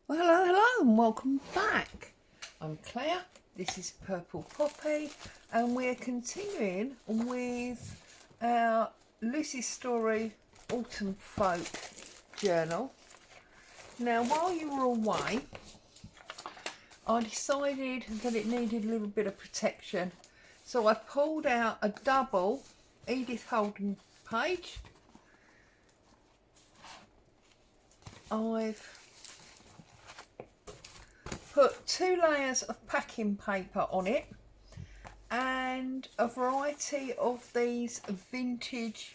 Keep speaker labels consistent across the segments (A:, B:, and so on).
A: Well, hello, hello, and welcome back. I'm Claire, this is Purple Poppy, and we're continuing with our Lucy's Story Autumn Folk journal. Now, while you were away, I decided that it needed a little bit of protection, so I pulled out a double Edith Holden page. I've put 2 layers of packing paper on it and a variety of these vintage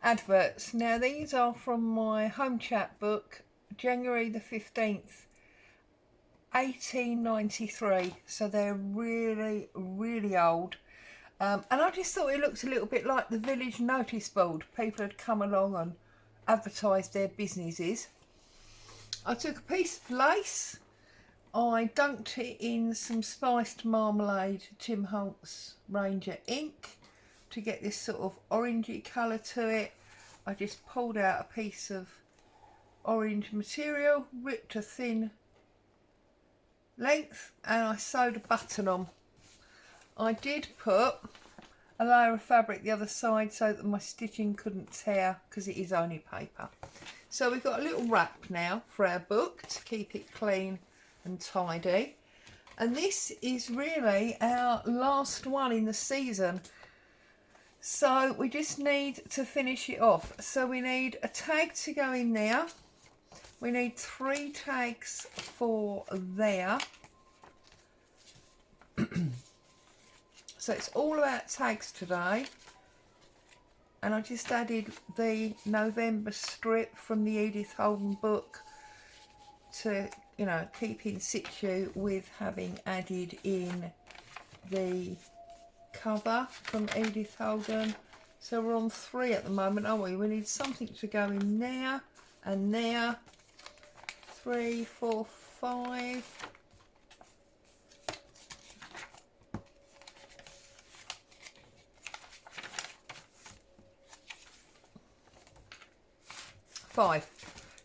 A: adverts. Now these are from my home chat book, January the 15th 1893, so they're really old, and I just thought it looked a little bit like the village notice board. People had come along and advertised their businesses. I took a piece of lace, I dunked it in some spiced marmalade Jim Holt's Ranger ink to get this sort of orangey colour to it. I just pulled out a piece of orange material, ripped a thin length, and I sewed a button on. I did put a layer of fabric the other side so that my stitching couldn't tear because it is only paper. So we've got a little wrap now for our book to keep it clean and tidy, and this is really our last one in the season, so we just need to finish it off. So we need a tag to go in there, we need 3 tags for there. So it's all about tags today, and I just added the November strip from the Edith Holden book to, you know, keep in situ with having added in the cover from Edith Holden. So we're on 3 at the moment, aren't we? We need something to go in there and there. 3, 4, 5.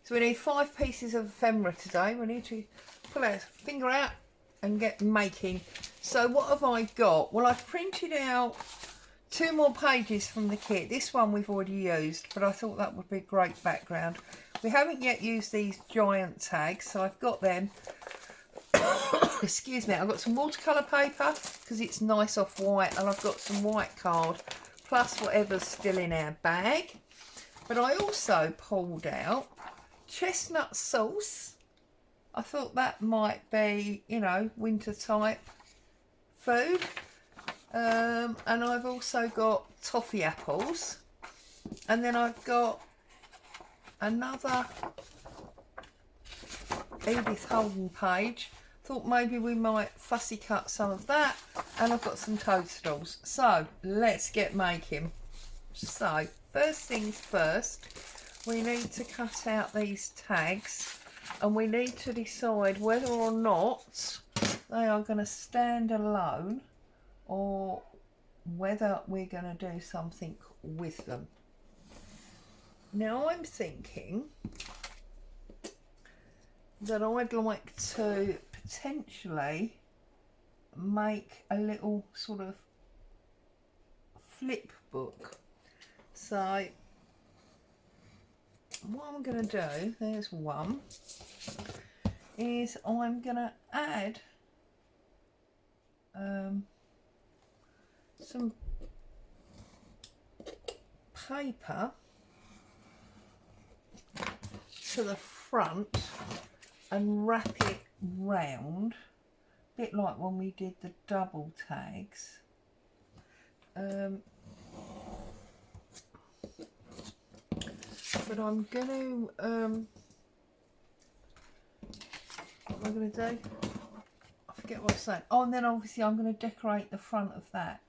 A: So we need 5 pieces of ephemera today. We need to pull our finger out and get making. So what have I got? Well, I've printed out 2 more pages from the kit. This one we've already used, but I thought that would be a great background. We haven't yet used these giant tags, so I've got them. Excuse me, I've got some watercolour paper because it's nice off white, and I've got some white card plus whatever's still in our bag. But I also pulled out chestnut sauce. I thought that might be, you know, winter type food. And I've also got toffee apples. And then I've got another Edith Holden page. Thought maybe we might fussy cut some of that. And I've got some toadstools. So let's get making. So first things first, we need to cut out these tags, and we need to decide whether or not they are going to stand alone or whether we're going to do something with them. Now I'm thinking that I'd like to potentially make a little sort of flip book. So what I'm going to do, there's one, is I'm going to add some paper to the front and wrap it round, a bit like when we did the double tags. But I'm going to, what am I going to do? I forget what I was saying. Oh, and then obviously I'm going to decorate the front of that.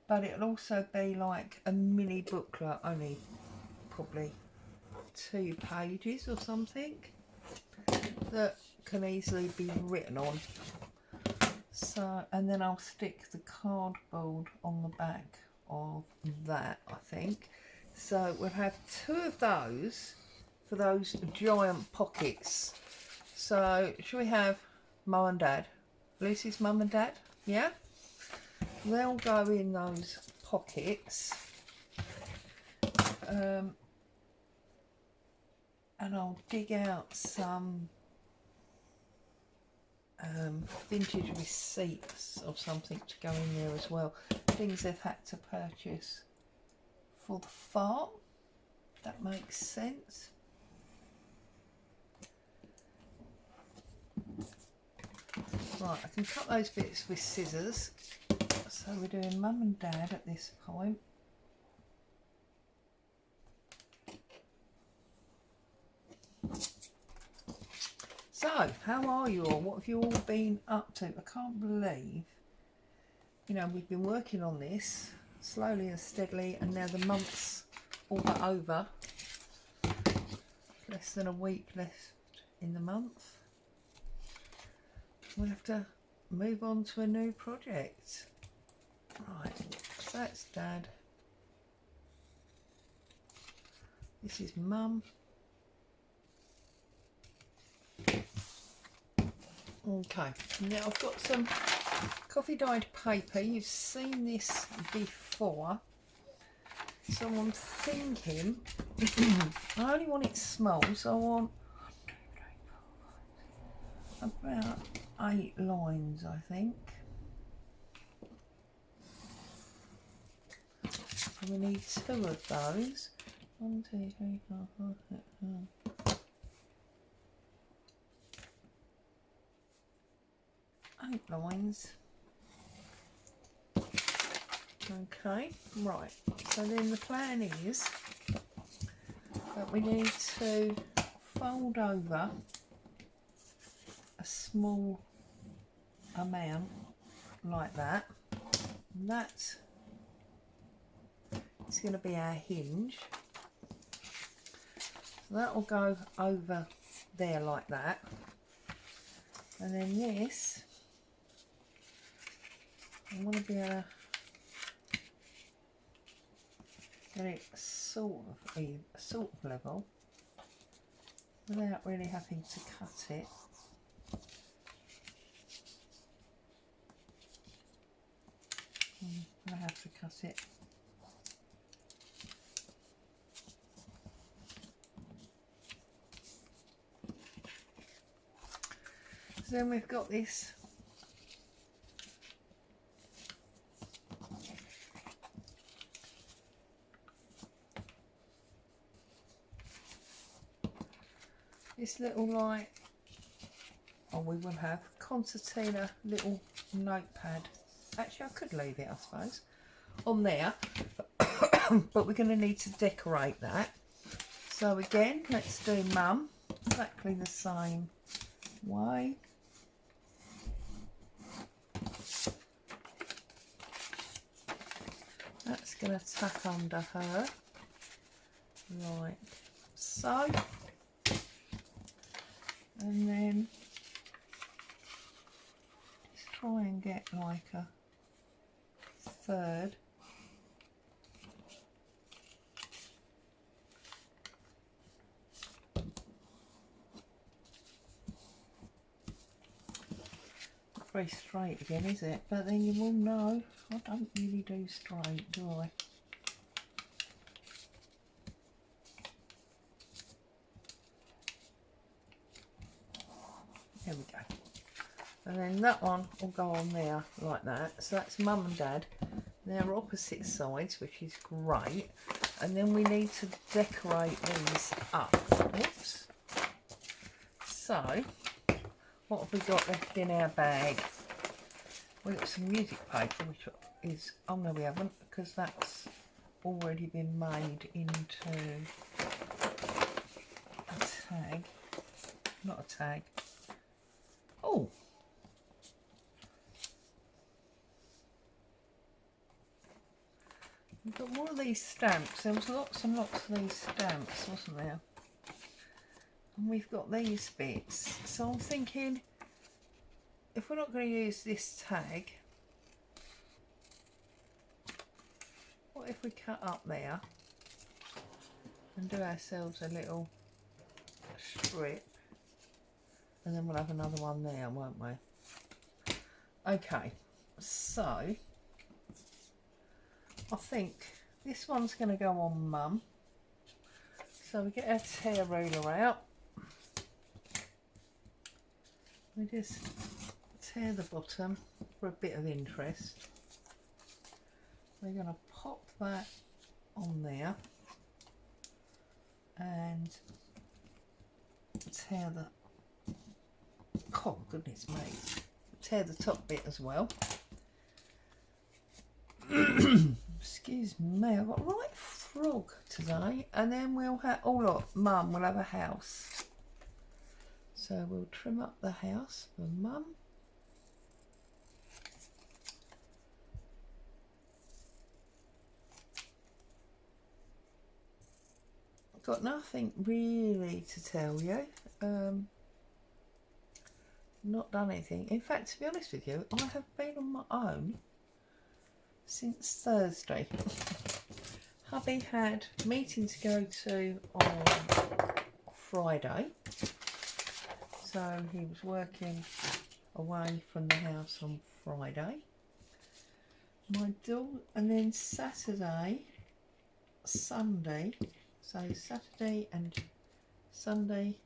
A: But it'll also be like a mini booklet, only probably 2 pages or something, that can easily be written on. So, and then I'll stick the cardboard on the back of that, I think. So we'll have 2 of those for those giant pockets. So should we have Mum and Dad? Lucy's Mum and Dad, yeah? They'll go in those pockets. And I'll dig out some vintage receipts or something to go in there as well. Things they've had to purchase for the farm. That makes sense. Right, I can cut those bits with scissors. So we're doing Mum and Dad at this point. So, how are you all? What have you all been up to? I can't believe, you know, we've been working on this slowly and steadily, and now the month's all but over. Less than a week left in the month. We'll have to move on to a new project. Right, so that's Dad. This is Mum. Okay, now I've got some coffee dyed paper. You've seen this before. So I'm thinking, I only want it small, so I want about 8 lines, I think. And we need 2 of those. 1, 2, 3, 4, 5, 6, 7. 8 lines. Okay, right. So then the plan is that we need to fold over a small amount like that. And that is going to be our hinge. So that will go over there like that. And then this, I want to be able to get it sort of level without really having to cut it. I have to cut it. So then we've got this little, like, oh, we will have concertina little notepad. Actually, I could leave it, I suppose, on there, but we're going to need to decorate that. So again, let's do Mum exactly the same way. That's going to tuck under her like so. And then let's try and get like a third. Not very straight again, is it? But then you will know I don't really do straight, do I? There we go. And then that one will go on there like that. So that's Mum and Dad. They're opposite sides, which is great. And then we need to decorate these up. Oops. So, what have we got left in our bag? We've got some music paper, which is, oh no we haven't, because that's already been made into a tag. Not a tag. Oh, we've got more of these stamps. There was lots and lots of these stamps, wasn't there? And we've got these bits. So I'm thinking, if we're not going to use this tag, what if we cut up there and do ourselves a little strip? and then we'll have another one there, won't we? Okay, so I think this one's going to go on Mum. So we get our tear ruler out. We just tear the bottom for a bit of interest. We're going to pop that on there and tear the, oh goodness me, tear the top bit as well. Excuse me, I've got a right frog today. And then we'll have, oh look, Mum will have a house. So we'll trim up the house for Mum. I've got nothing really to tell you. Not done anything. In fact, to be honest with you, I have been on my own since Thursday. Hubby had a meeting to go to on Friday, so he was working away from the house on Friday. My daughter, and then Saturday, Sunday, so Saturday and Sunday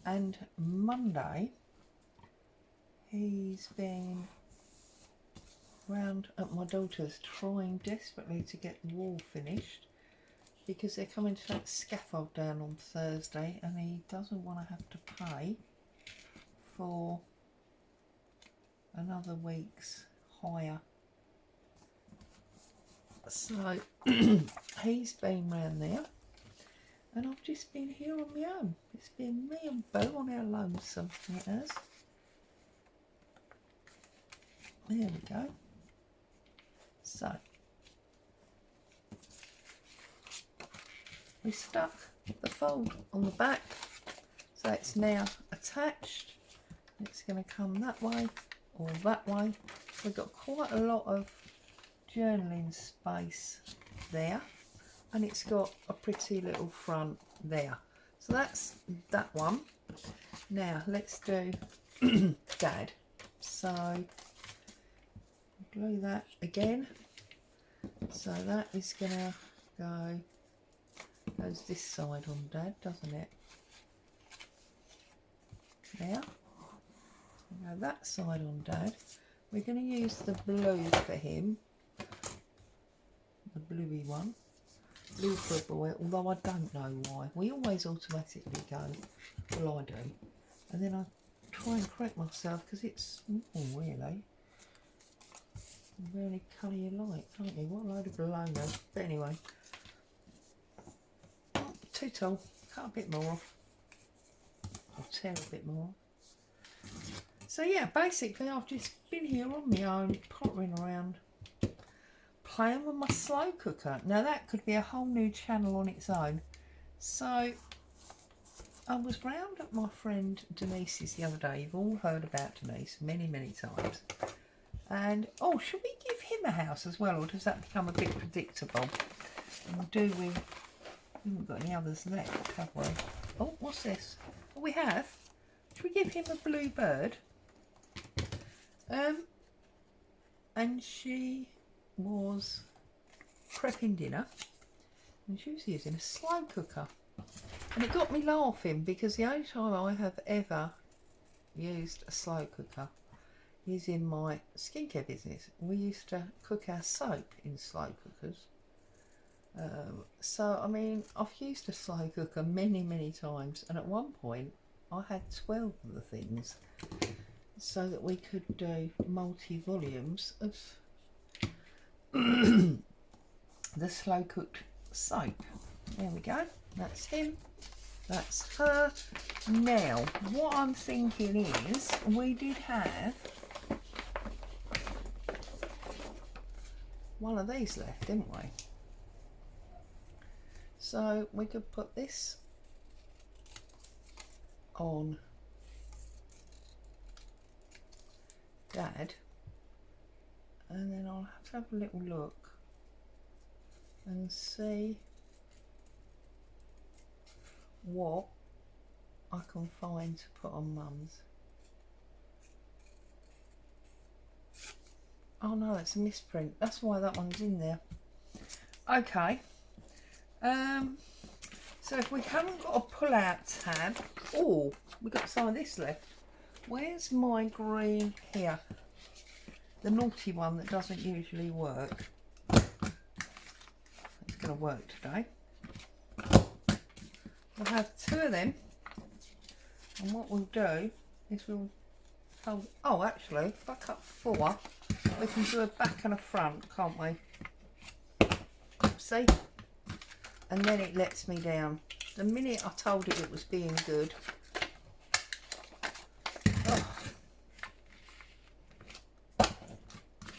A: and Monday, he's been round at my daughter's trying desperately to get the wall finished because they're coming to take scaffold down on Thursday and he doesn't want to have to pay for another week's hire. So he's been round there and I've just been here on my own. It's been me and Bo on our lonesome, it has. There we go. So we stuck the fold on the back, so it's now attached. It's going to come that way or that way. We've got quite a lot of journaling space there, and it's got a pretty little front there. So that's that one. Now let's do Dad. So glue that again. So that is gonna goes this side on Dad, doesn't it? There. Go that side on Dad. We're going to use the blue for him, the bluey one. Blue for a boy, although I don't know why. We always automatically go, well I do, and then I try and correct myself because it's, oh really, any colour you like, can't you? What a load of baloney. But anyway, oh, too tall, cut a bit more off, or tear a bit more. So yeah, basically I've just been here on my own, pottering around, playing with my slow cooker. Now that could be a whole new channel on its own. So I was round at my friend Denise's the other day. You've all heard about Denise many times. And oh, should we give him a house as well, or does that become a bit predictable? And we haven't got any others left, have we? Oh, what's this? Oh, we have. Should we give him a blue bird? And she was prepping dinner and she was using a slow cooker, and it got me laughing because the only time I have ever used a slow cooker is in my skincare business. We used to cook our soap in slow cookers. So I mean, I've used a slow cooker many times, and at one point I had 12 of the things so that we could do multi-volumes of the slow cooked soap. There we go, that's him, that's her. Now what I'm thinking is, we did have one of these left, didn't we? So we could put this on Dad, and then I'll have to have a little look and see what I can find to put on Mum's. Oh no, it's a misprint. That's why that one's in there. Okay. So if we haven't got a pull out tab, oh, we've got some of this left. Where's my green here? The naughty one that doesn't usually work. It's going to work today. We'll have 2 of them. And what we'll do is we'll hold, oh actually, if I cut 4, we can do a back and a front, can't we? See? And then it lets me down. The minute I told it was being good. Oh.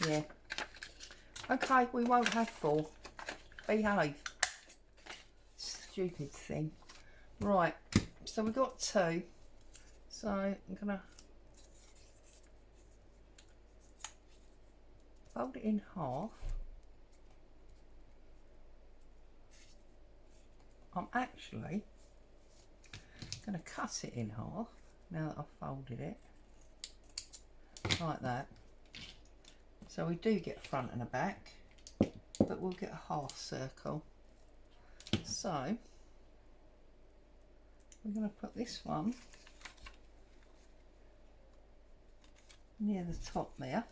A: Yeah. Okay, we won't have 4. Behave. Stupid thing. Right, so we've got 2. So I'm gonna fold it in half. I'm actually going to cut it in half now that I've folded it like that. So we do get a front and a back, but we'll get a half circle. So we're going to put this one near the top there.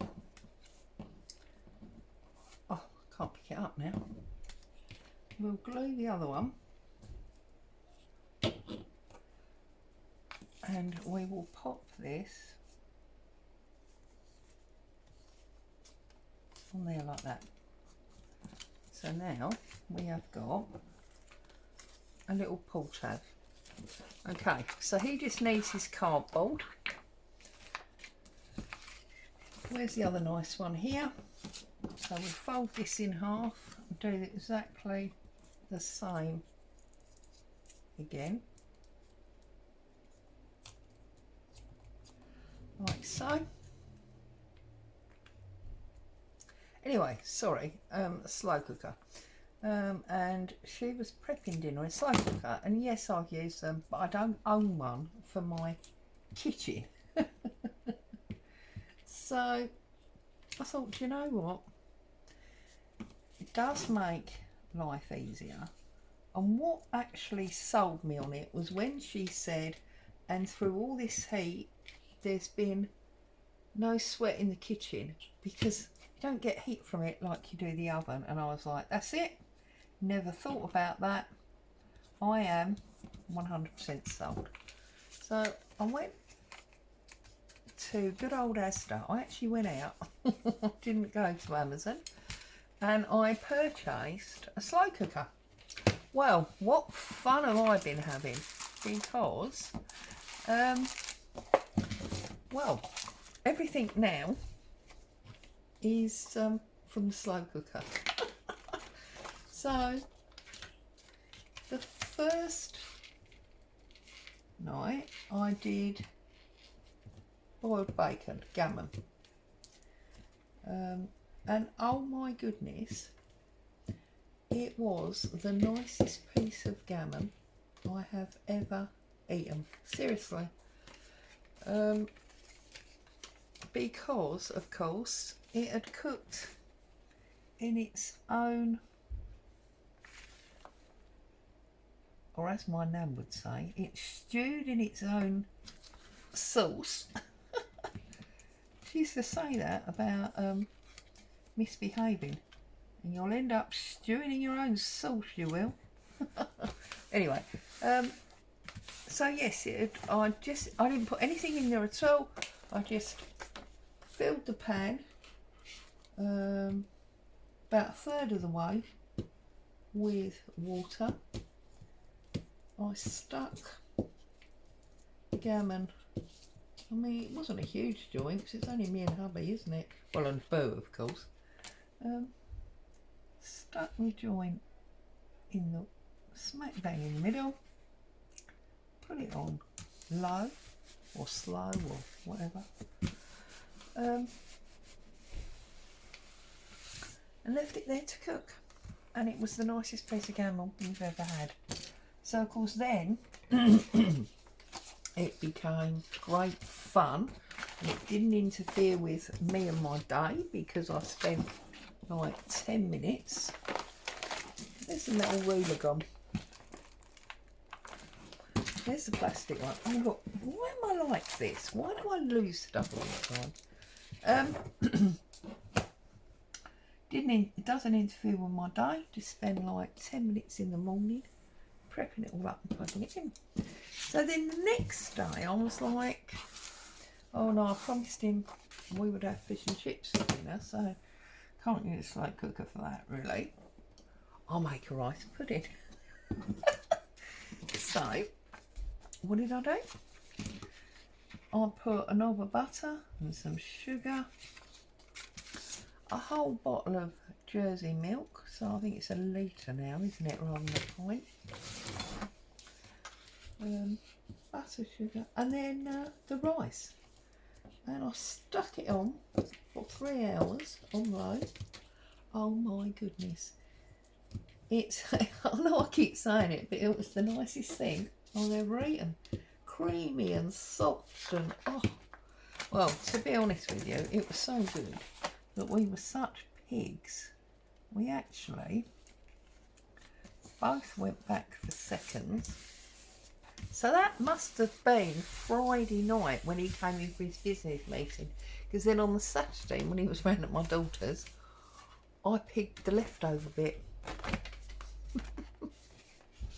A: Oh, I can't pick it up now. We'll glue the other one. And we will pop this on there like that. So now we have got a little pull tab. Okay, so he just needs his cardboard. Where's the other nice one here? So we fold this in half and do exactly the same again. Like so. Anyway, sorry, slow cooker. And she was prepping dinner in a slow cooker, and yes, I've used them, but I don't own one for my kitchen. So I thought, do you know what? It does make life easier. And what actually sold me on it was when she said, and through all this heat, there's been no sweat in the kitchen because you don't get heat from it like you do the oven. And I was like, that's it. Never thought about that. I am 100% sold. So I went to good old Asda. I actually went out. Didn't go to Amazon. And I purchased a slow cooker. Well, what fun have I been having? Because well, everything now is from the slow cooker. So the first night I did boiled bacon, gammon, and oh my goodness, it was the nicest piece of gammon I have ever eaten. Seriously. Because of course it had cooked in its own, or as my nan would say, it stewed in its own sauce. She used to say that about misbehaving, and you'll end up stewing in your own sauce, you will. Anyway, so yes, I didn't put anything in there at all. I just filled the pan about a third of the way with water. I stuck the gammon, I mean it wasn't a huge joint because it's only me and hubby, isn't it? Well, and Boo of course. Stuck my joint in the smack bang in the middle, put it on low or slow or whatever, and left it there to cook, and it was the nicest piece of gammon we've ever had. So of course then it became great fun, and it didn't interfere with me and my day because I spent like 10 minutes. There's the metal ruler gone. There's the plastic one. Oh look, why am I like this? Why do I lose stuff all the time? It doesn't interfere with my day. Just spend like 10 minutes in the morning prepping it all up and plugging it in. So then the next day I was like, oh no, I promised him we would have fish and chips for dinner, so can't use a slow cooker for that really. I'll make a rice pudding. So what did I do? I put a knob of butter and some sugar, a whole bottle of Jersey milk, so I think it's a litre now, isn't it, rather than a pint. Butter, sugar, and then the rice. And I stuck it on for 3 hours on low. Oh my goodness. It's, I know I keep saying it, but it was the nicest thing I've ever eaten. Creamy and soft and, oh. Well, to be honest with you, it was so good that we were such pigs. We actually both went back for seconds. So that must have been Friday night when he came in for his business meeting. Because then on the Saturday, when he was round at my daughter's, I picked the leftover bit.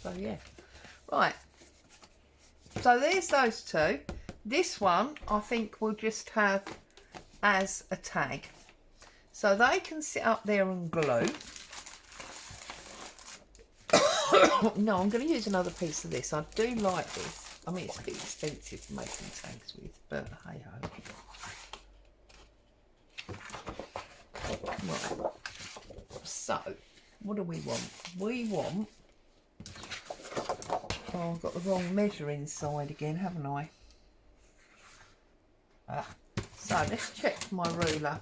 A: So yeah. Right. So there's those two. This one I think we'll just have as a tag. So they can sit up there and glue. No, I'm going to use another piece of this. I do like this. I mean, it's a bit expensive for making tags with, but hey ho. Right. So, what do we want? We want... Oh, I've got the wrong measure inside again, haven't I? So, let's check my ruler.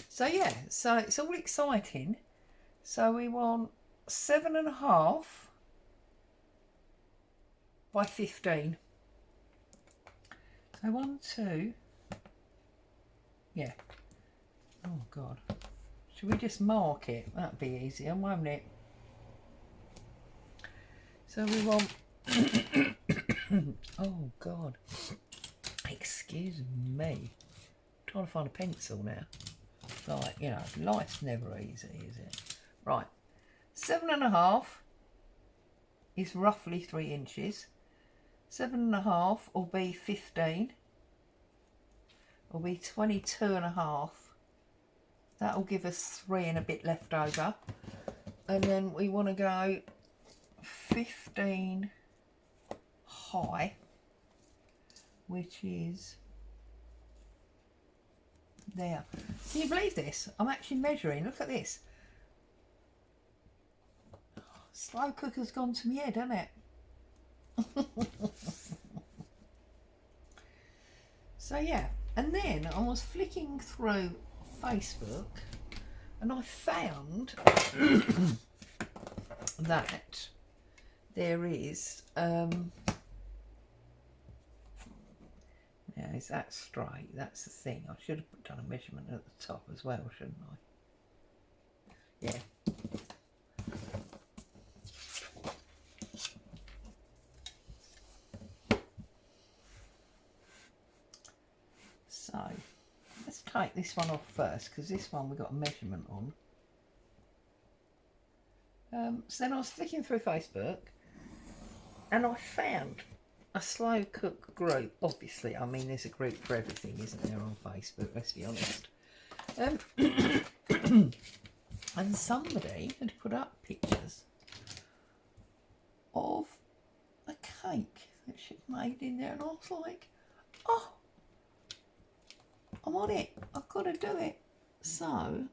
A: So, yeah. So, it's all exciting. So, we want 7.5 by 15. So 1, 2. Yeah. Oh God. Should we just mark it? That'd be easier, won't it? So we want. Oh God. Excuse me. I'm trying to find a pencil now. Like, you know, life's never easy, is it? Right. 7.5 is roughly 3 inches. 7.5 will be 15. Will be 22.5. That'll give us 3 and a bit left over. And then we want to go 15 high, which is there. Can you believe this? I'm actually measuring. Look at this. Slow cooker's gone to my head, hasn't it? So yeah, and then I was flicking through Facebook and I found that there is now is that straight? That's the thing. I should have done a measurement at the top as well, shouldn't I? Yeah. So let's take this one off first, because this one we got a measurement on. So then I was flicking through Facebook and I found a slow cook group. Obviously, I mean, there's a group for everything, isn't there, on Facebook, let's be honest. And somebody had put up pictures of a cake that she'd made in there, and I was like, oh, I'm on it, I've got to do it. So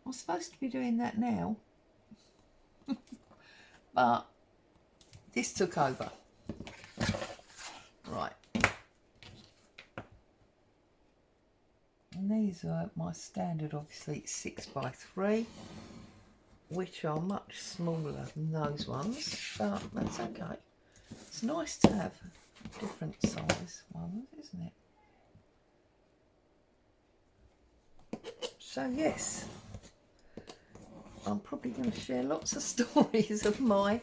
A: I'm supposed to be doing that now. But this took over. Right. And these are my standard, obviously, 6x3, which are much smaller than those ones, but that's okay. It's nice to have different size ones, isn't it? So yes, I'm probably going to share lots of stories of my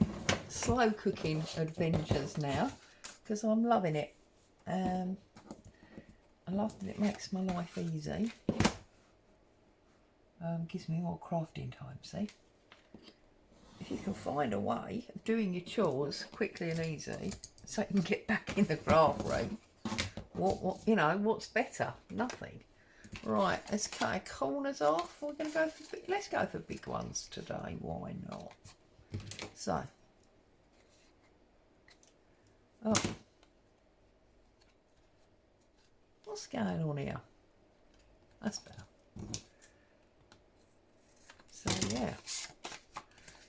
A: slow cooking adventures now, because I'm loving it. I love that it makes my life easy. Gives me more crafting time, see? If you can find a way of doing your chores quickly and easy so you can get back in the craft room, what you know, what's better? Nothing. Right, let's cut our corners off. We're going to go for let's go for big ones today. Why not? So, oh, what's going on here? That's better. So yeah,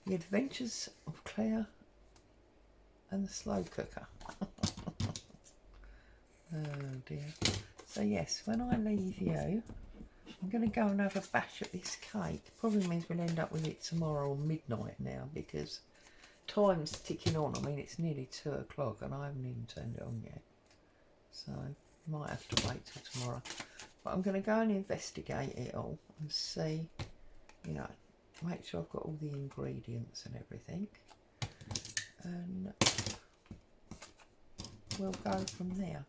A: the adventures of Claire and the slow cooker. Oh dear. So yes, when I leave you, I'm going to go and have a bash at this cake. Probably means we'll end up with it tomorrow or midnight now, because time's ticking on. I mean, it's nearly 2 o'clock and I haven't even turned it on yet. So might have to wait till tomorrow. But I'm going to go and investigate it all and see, you know, make sure I've got all the ingredients and everything. And we'll go from there.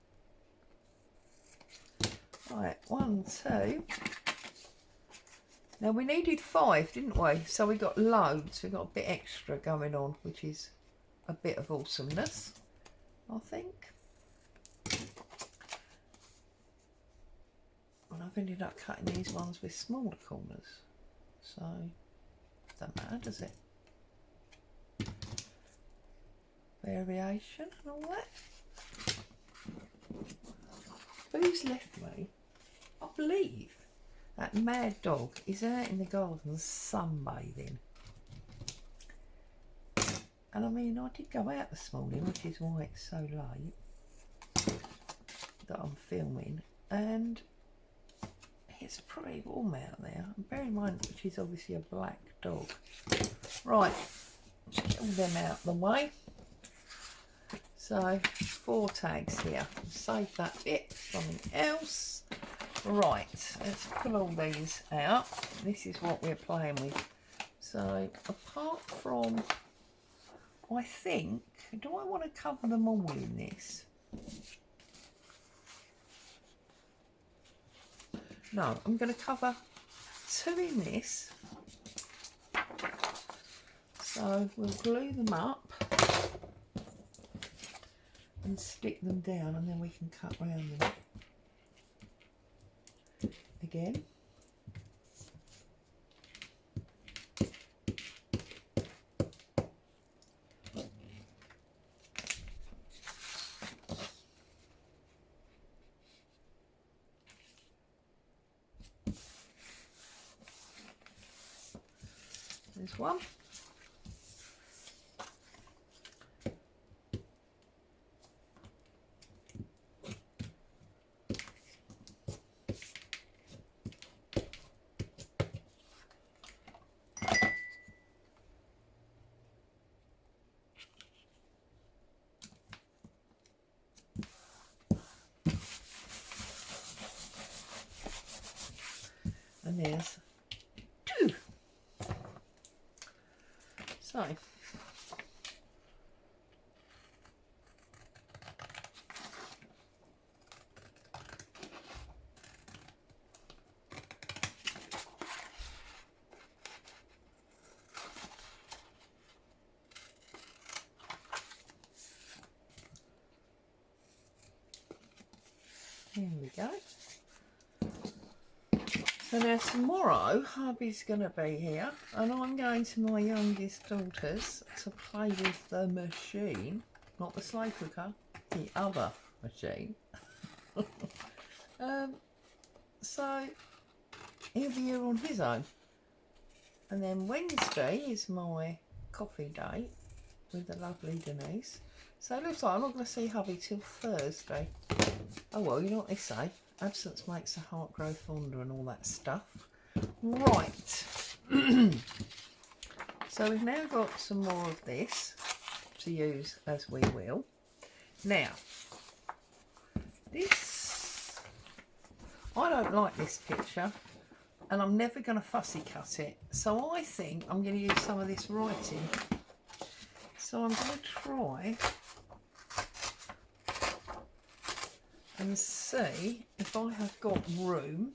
A: Right, 1, 2. Now we needed 5, didn't we? So we got loads. We got a bit extra going on, which is a bit of awesomeness, I think. And I've ended up cutting these ones with smaller corners. So, doesn't matter, does it? Variation and all that. Who's left me? I believe that mad dog is out in the garden sunbathing. And I mean, I did go out this morning, which is why it's so late that I'm filming. And it's pretty warm out there. And bear in mind, which is obviously a black dog. Right, let's get all them out of the way. So 4 tags here. Save that bit for something else. Right, let's pull all these out. This is what we're playing with. So apart from, I think, do I want to cover them all in this? No, I'm going to cover 2 in this. So we'll glue them up and stick them down, and then we can cut round them again. There's one. And there's 2. So here we go. So now tomorrow hubby's going to be here, and I'm going to my youngest daughter's to play with the machine, not the slow cooker, the other machine. So he'll be here on his own. And then Wednesday is my coffee date with the lovely Denise. So it looks like I'm not going to see hubby till Thursday. Oh well, you know what they say. Absence makes the heart grow fonder and all that stuff. Right. So we've now got some more of this to use as we will. Now, This, I don't like this picture, and I'm never going to fussy cut it. So I think I'm going to use some of this writing. So I'm going to try and see if I have got room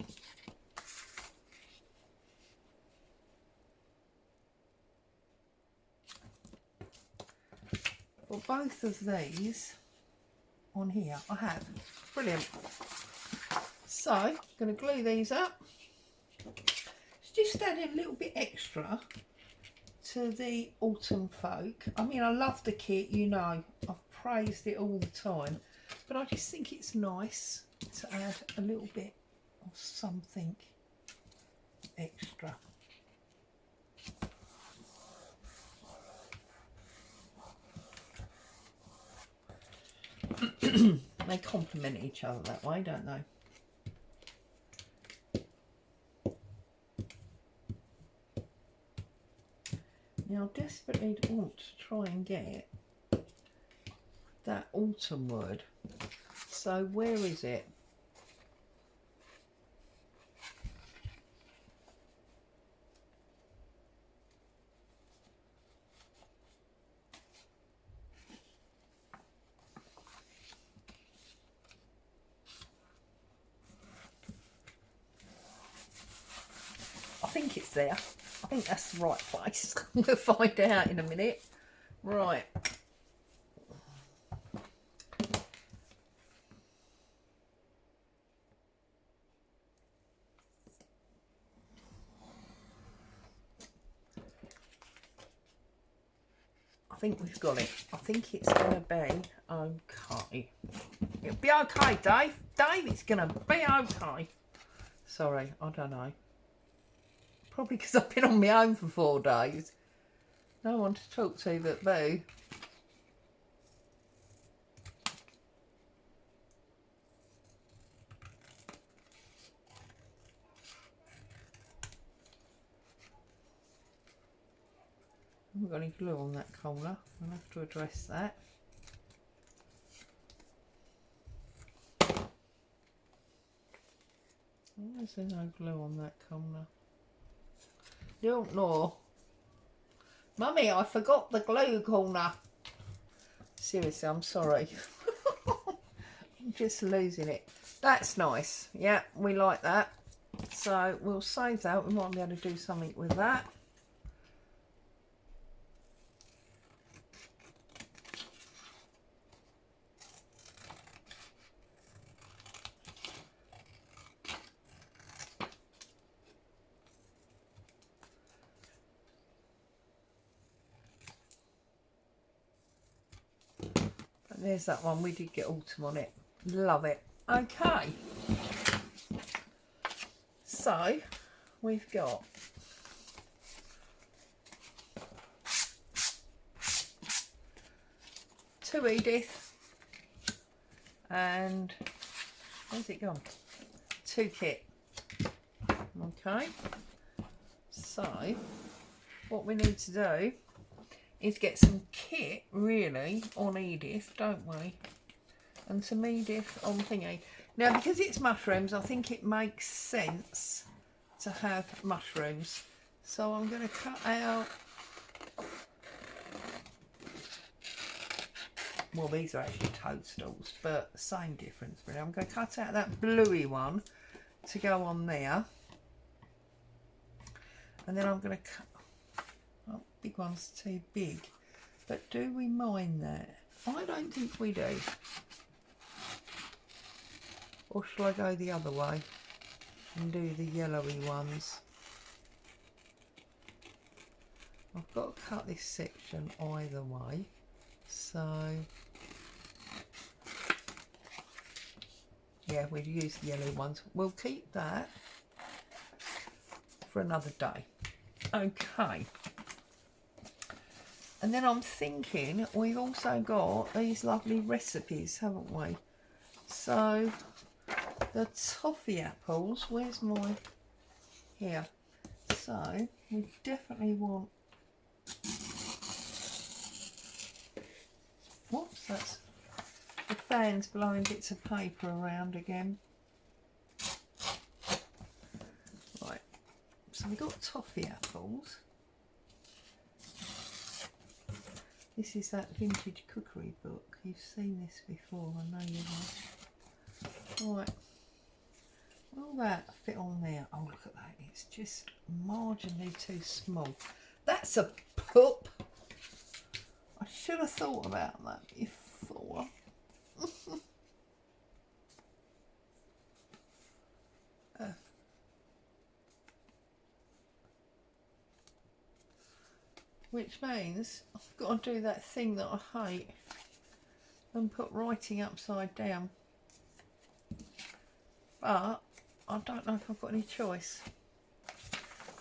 A: for both of these on here. I have. Brilliant. So I'm going to glue these up. It's just adding a little bit extra to the autumn folk. I mean, I love the kit, you know, I've praised it all the time, but I just think it's nice to add a little bit of something extra. They complement each other that way, don't they? Now I desperately want to try and get that autumn word. So where is it? I think it's there. I think that's the right place. We'll find out in a minute. Right. I think we've got it. I think it's going to be okay. It'll be okay, Dave. Dave, it's going to be okay. Sorry, I don't know. Probably because I've been on my own for 4 days. No one to talk to but Boo. I haven't got any glue on that corner. I'll have to address that. Why is there no glue on that corner? Don't know. Mummy, I forgot the glue corner. Seriously, I'm sorry. I'm just losing it. That's nice. Yeah, we like that. So we'll save that. We might be able to do something with that. There's that one. We did get autumn on it. Love it. Okay. So we've got two Edith and where's it gone? 2 Kit. Okay. So what we need to do is get some kit really on Edith, don't we? And some Edith on thingy. Now because it's mushrooms, I think it makes sense to have mushrooms. So I'm going to cut out, well these are actually toadstools, but same difference really. I'm going to cut out that bluey one to go on there. And then I'm going to cut, oh, big one's too big, but do we mind that? I don't think we do. Or shall I go the other way and do the yellowy ones? I've got to cut this section either way, so yeah, we'll use the yellow ones. We'll keep that for another day. Okay. And then I'm thinking we've also got these lovely recipes, haven't we? So the toffee apples, where's my, here. So we definitely want, whoops, that's The fan's blowing bits of paper around again. Right, so we've got toffee apples. This is that vintage cookery book. You've seen this before, I know you have. Right, will that fit on there? Oh, look at that, it's just marginally too small. That's a pup. I should have thought about that before. Which means I've got to do that thing that I hate and put writing upside down. But I don't know if I've got any choice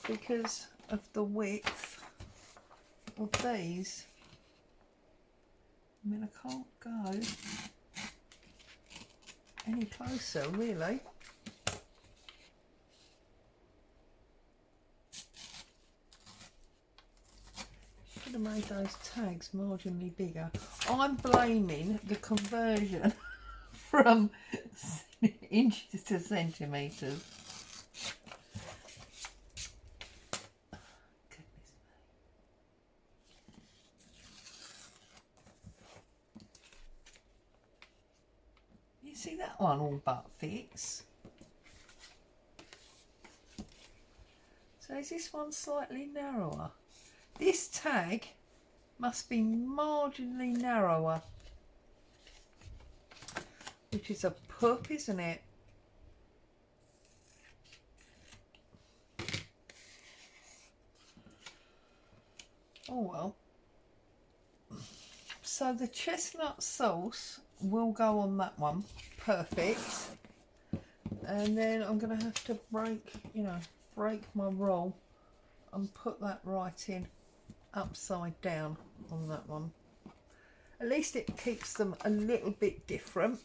A: because of the width of these. I mean, I can't go any closer, really. Should have made those tags marginally bigger. I'm blaming the conversion from inches to centimetres. See that one all but fits. So is this one slightly narrower? This tag must be marginally narrower, which is a pup, isn't it? Oh well. So the chestnut sauce will go on that one. Perfect. And then I'm going to have to break my roll and put that writing upside down on that one. At least it keeps them a little bit different.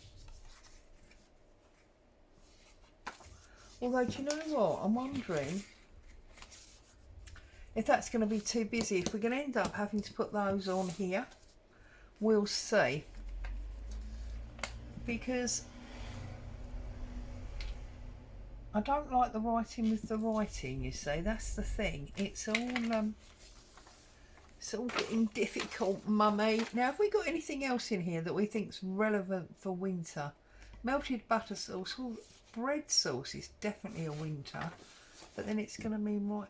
A: Although, do you know what? I'm wondering if that's going to be too busy. If we're going to end up having to put those on here, we'll see. Because I don't like the writing with the writing, you see, that's the thing. It's all getting difficult, mummy. Now, have we got anything else in here that we think's relevant for winter? Melted butter sauce. Well, bread sauce is definitely a winter, but then it's going to mean right,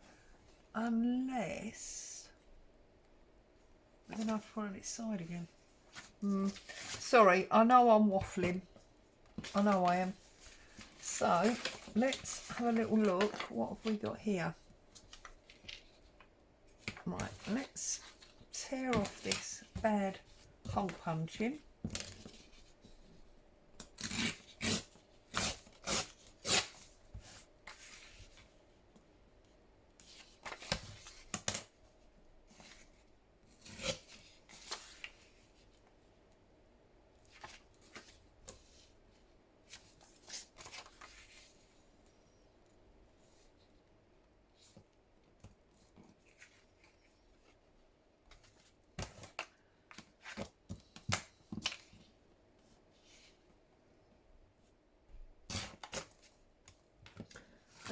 A: unless we're going to have to put it on its side again. Sorry, I know I'm waffling. I know I am. So let's have a little look. What have we got here? Right, let's tear off this bad hole punching.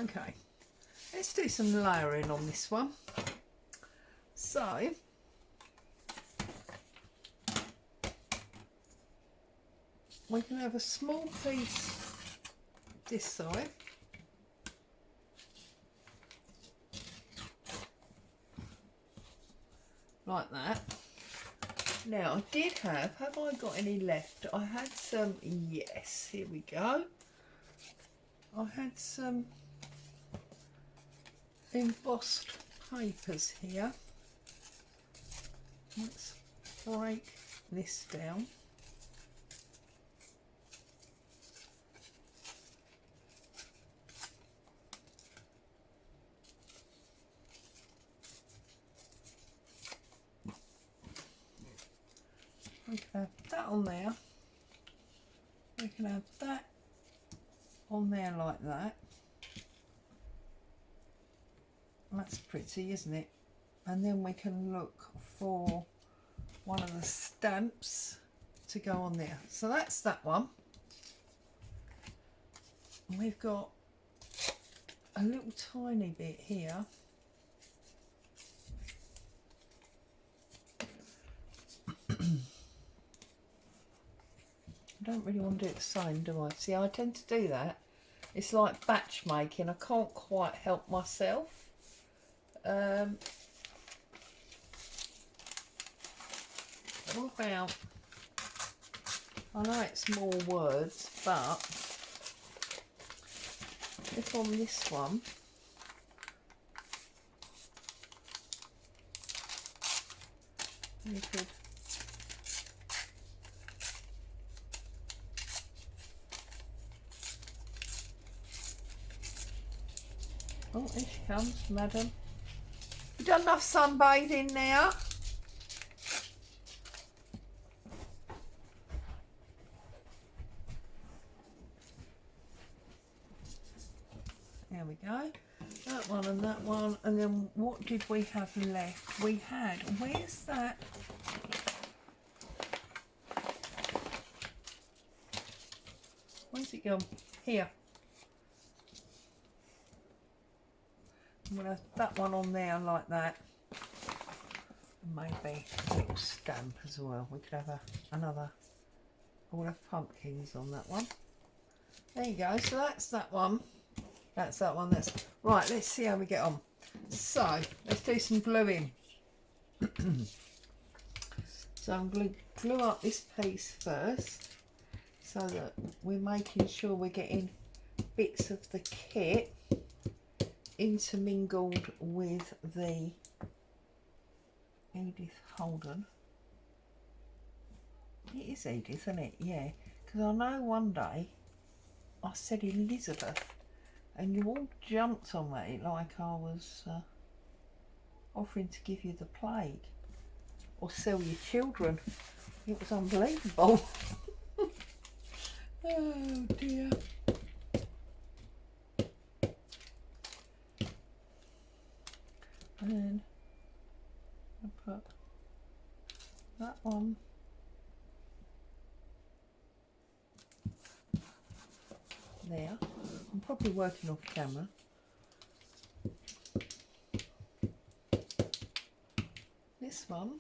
A: Okay, let's do some layering on this one. So we can have a small piece this side, like that. Now I did have I got any left? I had some, yes, here we go. I had some embossed papers here. Let's break this down. We can have that on there. We can have that on there like that. That's pretty, isn't it? And then we can look for one of the stamps to go on there. So that's that one. And we've got a little tiny bit here. I don't really want to do it the same, do I? See, I tend to do that. It's like batch making. I can't quite help myself. What about, I know it's more words, but if on this one, you could oh, here she comes, madam. You done enough sunbathing now? There we go. That one and that one. And then what did we have left? We had, where's that? Where's it gone? Here. I'm going to have that one on there like that. Maybe a little stamp as well. We could have another. I will have pumpkins on that one. There you go. So that's that one. That's that one. That's right. Let's see how we get on. So let's do some gluing. So I'm going to glue up this piece first, so that we're making sure we're getting bits of the kit intermingled with the Edith Holden. It is Edith, isn't it? Yeah, because I know one day I said Elizabeth and you all jumped on me like I was offering to give you the plague or sell your children. It was unbelievable. Oh dear. And then I put that one there. I'm probably working off camera. This one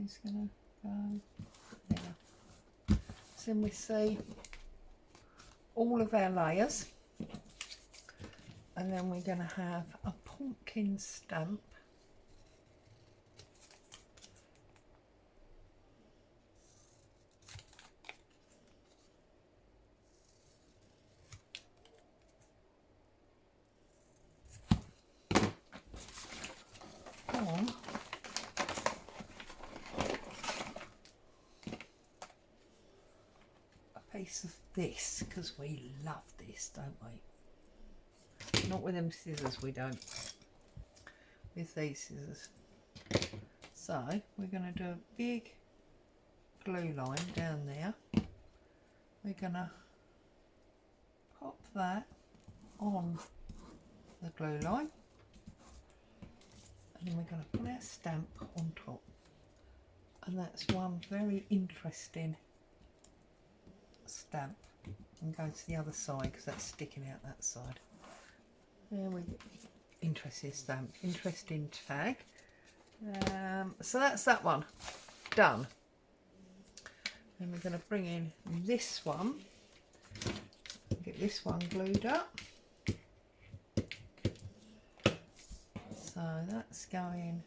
A: is going to go there. So then we see all of our layers. And then we're going to have a pumpkin stamp. On a piece of this, because we love this, don't we? Not with them scissors, we don't. With these scissors. So we're going to do a big glue line down there. We're going to pop that on the glue line, and then we're going to put our stamp on top. And that's one very interesting stamp. And go to the other side because that's sticking out that side. There we go. Interesting stamp, interesting tag. So that's that one done. Then we're going to bring in this one, get this one glued up. So that's going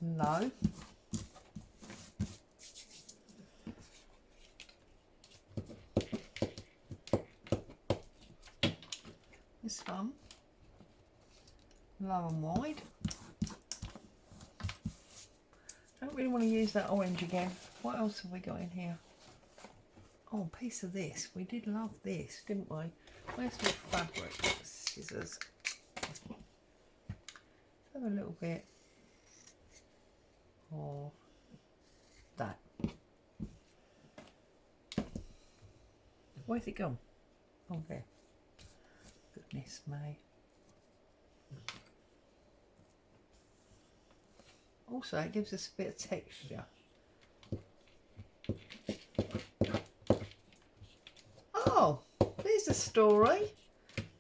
A: low. This one low and wide. Don't really want to use that orange again. What else have we got in here? Oh, a piece of this. We did love this, didn't we? Where's my fabric? Scissors. Let's have a little bit of that. Where's it gone? Oh, there. Goodness me. Oh, also it gives us a bit of texture. Oh, there's a story.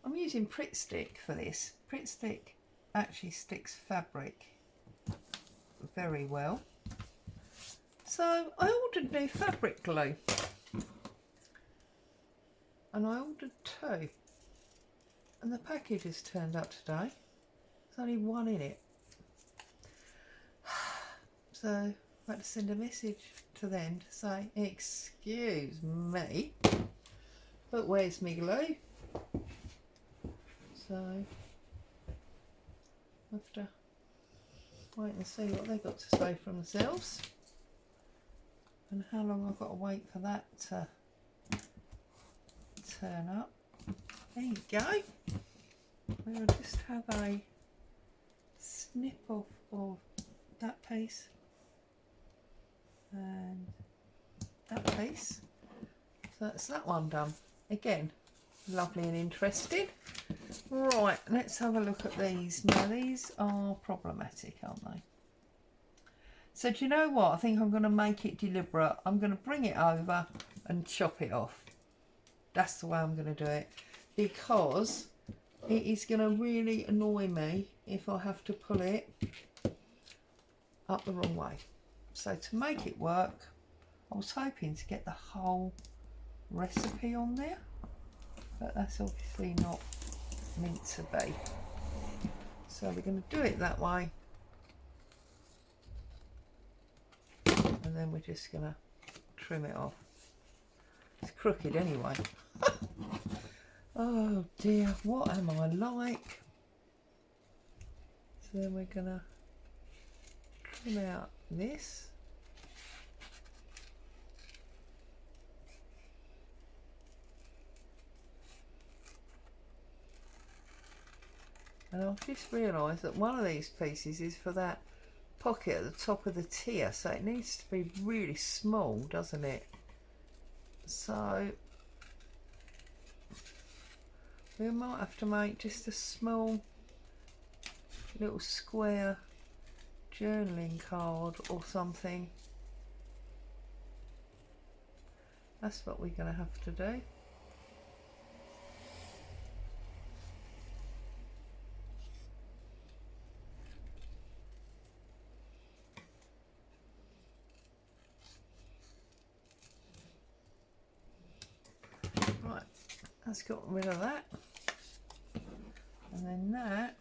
A: I'm using Pritt Stick for this. Pritt Stick actually sticks fabric very well. So I ordered new fabric glue, and I ordered 2, and the package has turned up today. There's only 1 in it. So I had to send a message to them to say, excuse me, but where's me glue? So I have to wait and see what they've got to say for themselves, and how long I've got to wait for that to turn up. There you go. We'll just have a snip off of that piece and that piece. So that's that one done. Again, lovely and interesting. Right, let's have a look at these. Now these are problematic, aren't they? So do you know what? I think I'm going to make it deliberate. I'm going to bring it over and chop it off. That's the way I'm going to do it, because it is going to really annoy me if I have to pull it up the wrong way. So to make it work, I was hoping to get the whole recipe on there, but that's obviously not meant to be. So we're going to do it that way, and then we're just going to trim it off. It's crooked anyway. Oh dear, what am I like? So then we're going to trim out this. And I've just realised that one of these pieces is for that pocket at the top of the tier, so it needs to be really small, doesn't it? So we might have to make just a small little square journaling card or something. That's what we're going to have to do. Right, that's got rid of that. And then that,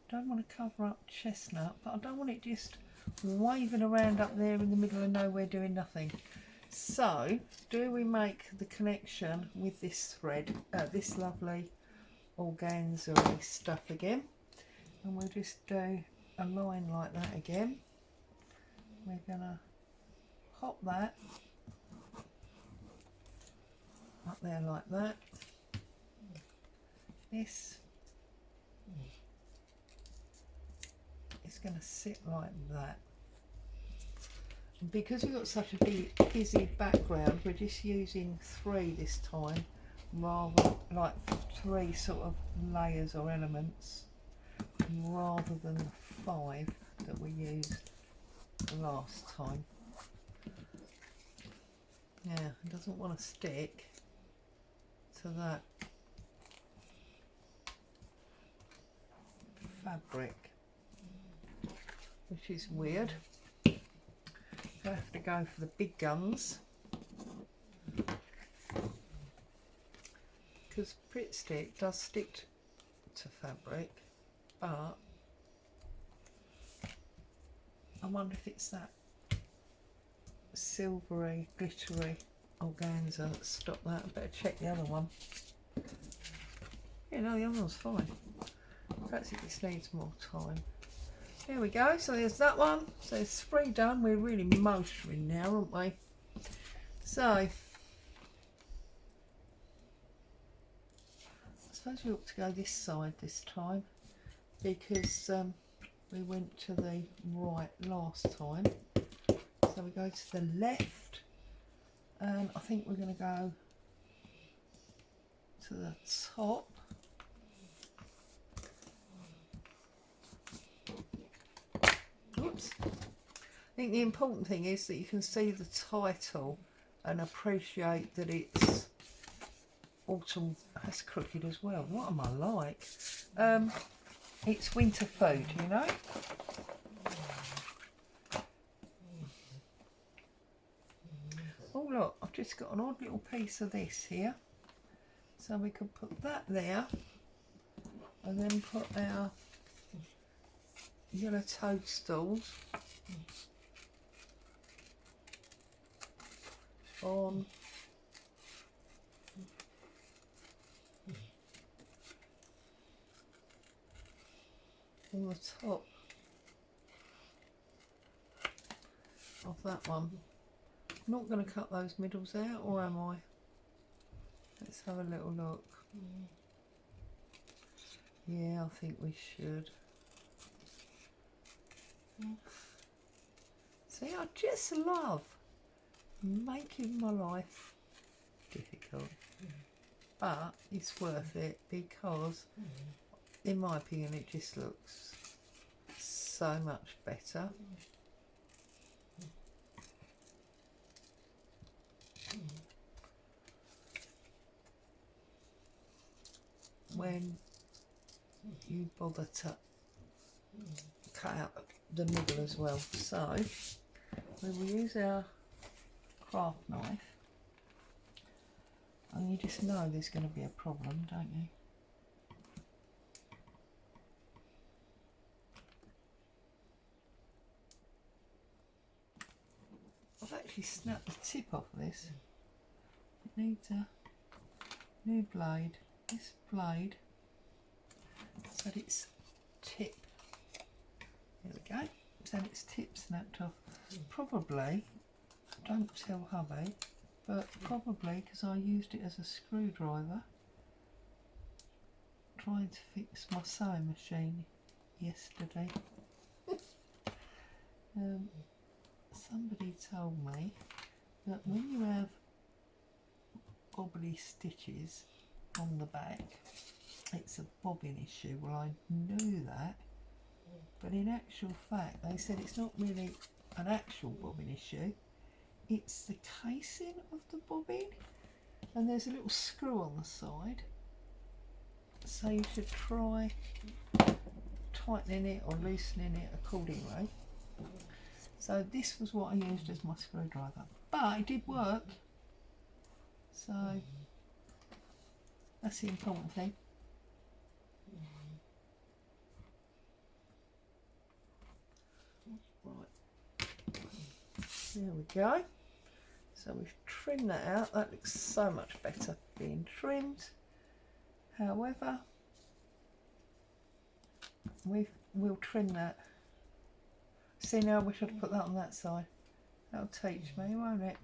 A: don't want to cover up chestnut, but I don't want it just waving around up there in the middle of nowhere doing nothing. So do we make the connection with this thread, this lovely organza stuff again, and we'll just do a line like that again. We're gonna hop that up there like that. This is going to sit like that. And because we've got such a busy background, we're just using 3 this time, rather like 3 sort of layers or elements, rather than the 5 that we used last time. Yeah, it doesn't want to stick to that fabric, which is weird. I have to go for the big guns, because Pritt Stick does stick to fabric, but I wonder if it's that silvery, glittery organza that stopped that. I better check the other one. Yeah, no, the other one's fine. Perhaps it just needs more time. There we go, so there's that one. So there's 3 done. We're really motoring now, aren't we? So I suppose we ought to go this side this time, because we went to the right last time. So we go to the left, and I think we're going to go to the top. helps. I think the important thing is that you can see the title and appreciate that it's autumn. That's crooked as well. What am I like? It's winter food, you know. Oh look, I've just got an odd little piece of this here, so we could put that there and then put our yellow toadstools on the top of that one. I'm not going to cut those middles out, or am I? Let's have a little look. Yeah, I think we should. See, I just love making my life difficult, but it's worth it because, in my opinion, it just looks so much better. When you bother to cut out the middle as well. So we will use our craft knife, and you just know there's going to be a problem, don't you? I've actually snapped the tip off of this. It needs a new blade. This blade, so that its tip, there we go, so that its tip snapped off. Probably, don't tell hubby, but probably because I used it as a screwdriver trying to fix my sewing machine yesterday. Somebody told me that when you have bobbly stitches on the back, it's a bobbin issue. Well, I knew that, but in actual fact they said it's not really an actual bobbin issue, it's the casing of the bobbin, and there's a little screw on the side, so you should try tightening it or loosening it accordingly. So this was what I used as my screwdriver, but it did work, so that's the important thing. Right, there we go. So we've trimmed that out. That looks so much better being trimmed. However, we'll trim that. See, now I wish I'd put that on that side. That'll teach me, won't it?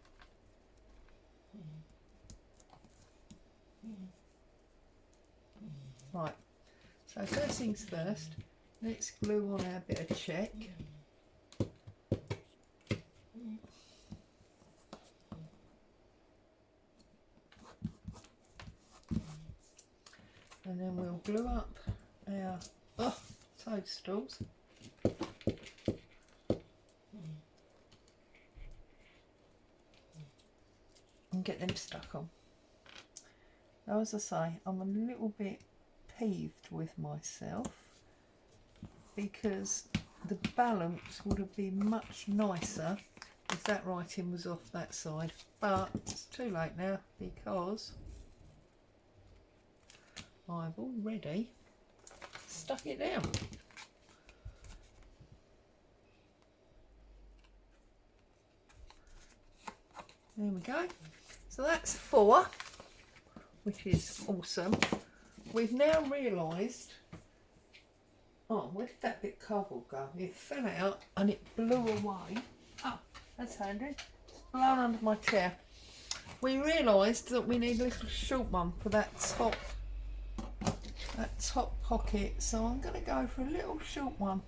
A: Right, so first things first, let's glue on our bit of check. And then we'll glue up our toadstools. And get them stuck on. Now, as I say, I'm a little bit peeved with myself because the balance would have been much nicer if that writing was off that side, but it's too late now because I've already stuck it down. There we go. So that's 4, which is awesome. We've now realised, oh, where did that bit of cardboard go? It fell out and it blew away. Oh, that's handy. It's blown under my chair. We realised that we need a little short one for that top pocket, so I'm going to go for a little short one.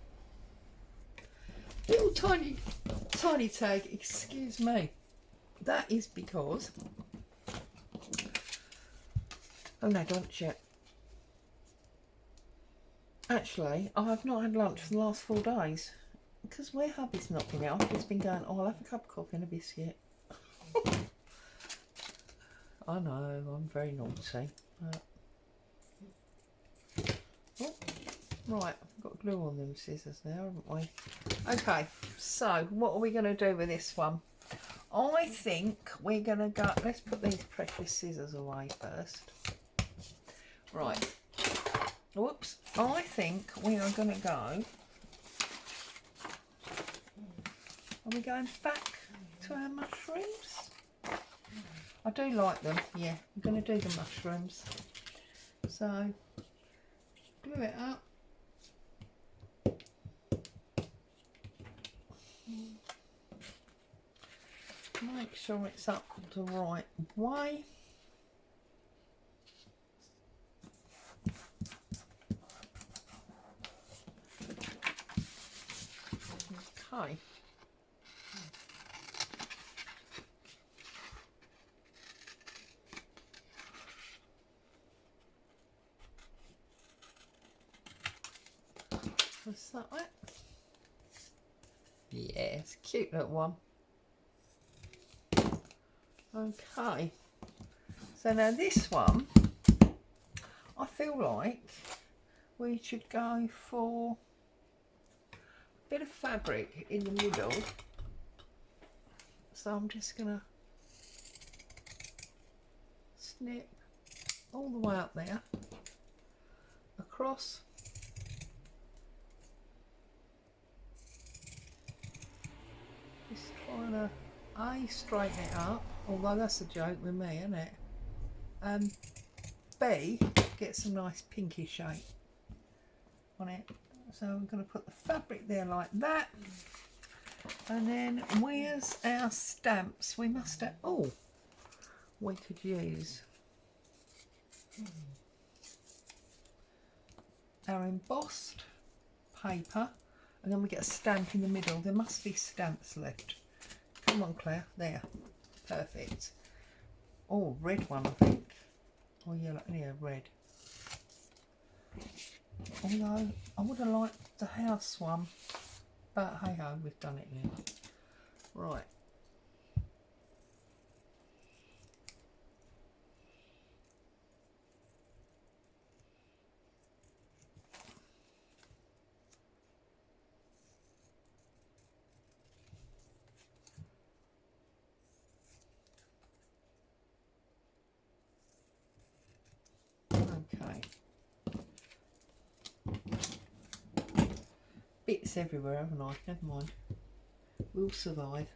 A: Little tiny tag, excuse me. That is because, oh no, don't yet. Actually, I have not had lunch for the last 4 days. because my hubby's not been out, I've just been going, oh, I'll have a cup of coffee and a biscuit. I know, I'm very naughty. But... oh, right, I've got glue on them scissors now, haven't we? Okay, so what are we going to do with this one? I think we're going to go, let's put these precious scissors away first. Right, whoops, I think we are going to go, are we going back to our mushrooms? I do like them, yeah, I'm going to do the mushrooms. So, glue it up. Make sure it's up the right way. Okay. What's that way? Yes, cute little one. Okay, so now this one, I feel like we should go for a bit of fabric in the middle. So I'm just going to snip all the way up there, across. Just trying to straighten it up, although that's a joke with me, isn't it? B, get some nice pinky shape on it. So I'm going to put the fabric there like that. And then where's our stamps? We must have, oh, we could use our embossed paper, and then we get a stamp in the middle. There must be stamps left. Come on, Claire, there, perfect. Oh, red one, I think. Oh, yellow, yeah, red. Although I would have liked the house one, but hey ho, we've done it now. Right. Okay. Bits everywhere, haven't I? Never mind. We'll survive.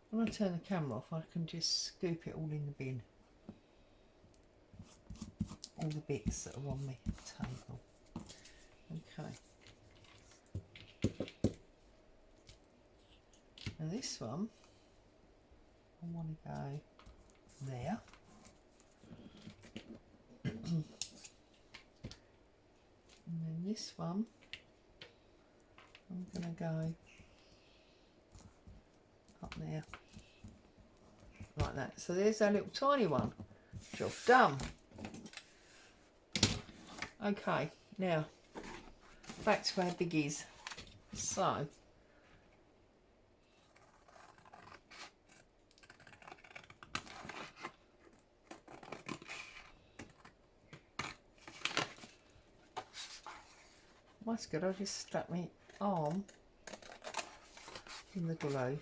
A: When I turn the camera off, I can just scoop it all in the bin. All the bits that are on my table. Okay. And this one, I want to go there. And then this one, I'm going to go up there, like that. So there's our little tiny one. Job done. Okay, now back to our biggies. So that's good. I just stuck my arm in the glue.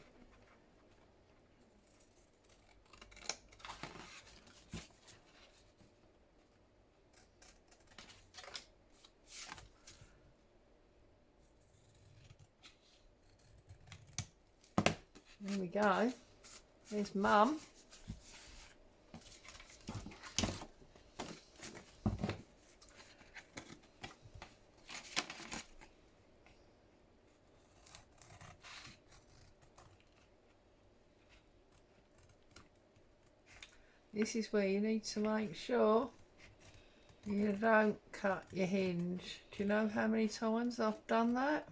A: There we go. There's Mum. This is where you need to make sure you don't cut your hinge. Do you know how many times I've done that?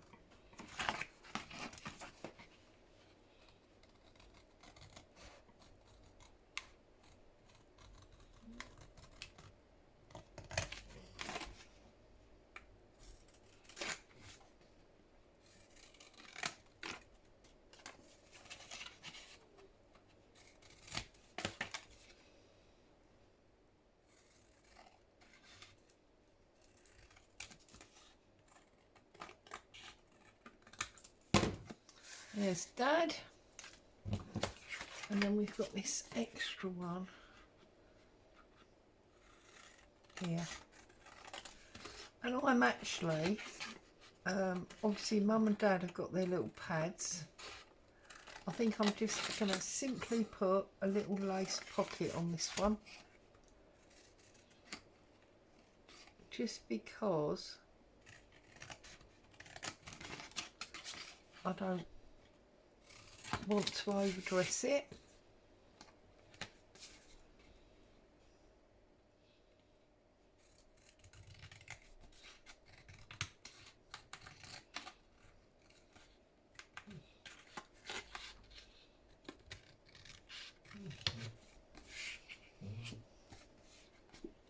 A: There's Dad. And then we've got this extra one here. And I'm actually, obviously Mum and Dad have got their little pads. I think I'm just going to simply put a little lace pocket on this one. Just because I don't want to overdress it.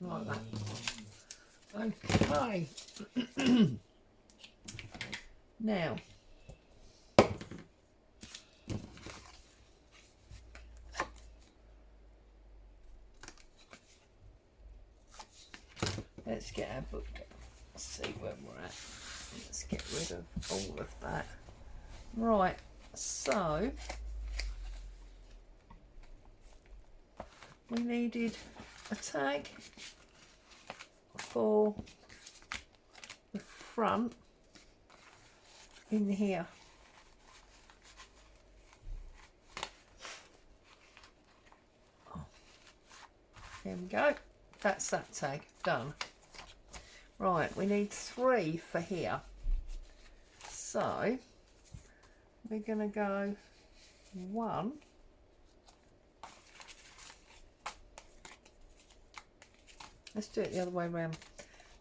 A: Like that. Okay. Now, let's get our book down. Let's see where we're at. Let's get rid of all of that. Right, so we needed a tag for the front in here. There we go. That's that tag done. Right, we need 3 for here. So we're going to go 1. Let's do it the other way around.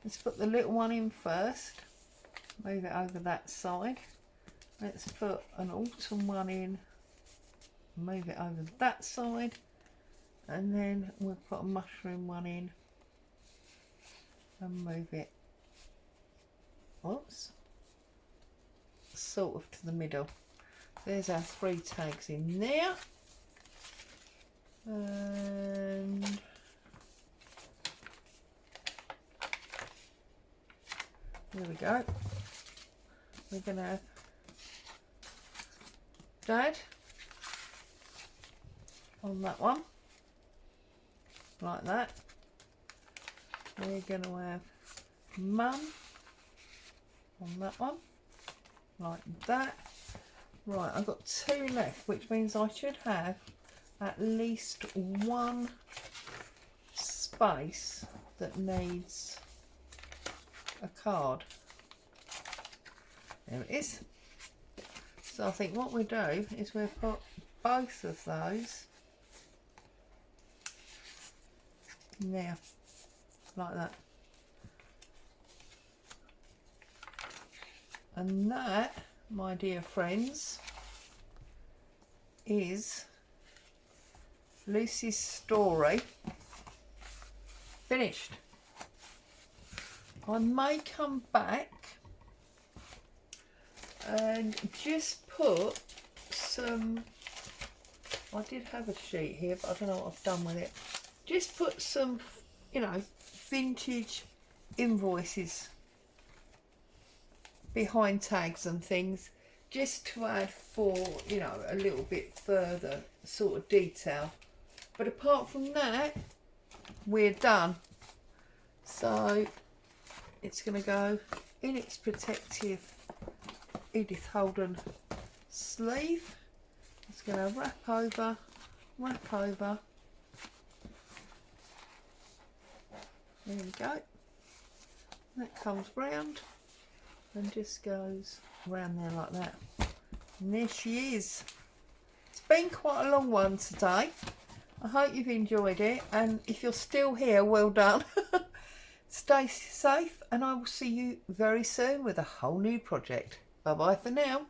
A: Let's put the little one in first. Move it over that side. Let's put an autumn one in. Move it over that side. And then we'll put a mushroom one in. And move it, oops, sort of to the middle. There's our 3 tags in there. And there we go. We're going to have Dad on that one, like that. We're going to have Mum on that one, like that. Right, I've got 2 left, which means I should have at least 1 space that needs a card. There it is. So I think what we'll do is we'll put both of those in there, like that. And that, my dear friends, is Lucy's story finished. I may come back and just put some, I did have a sheet here but I don't know what I've done with it. Just put some, you know, vintage invoices behind tags and things, just to add for, you know, a little bit further sort of detail. But apart from that, we're done. So it's going to go in its protective Edith Holden sleeve. It's going to wrap over, there we go. That comes round and just goes around there like that. And there she is. It's been quite a long one today. I hope you've enjoyed it, and if you're still here, well done. Stay safe, and I will see you very soon with a whole new project. Bye bye for now.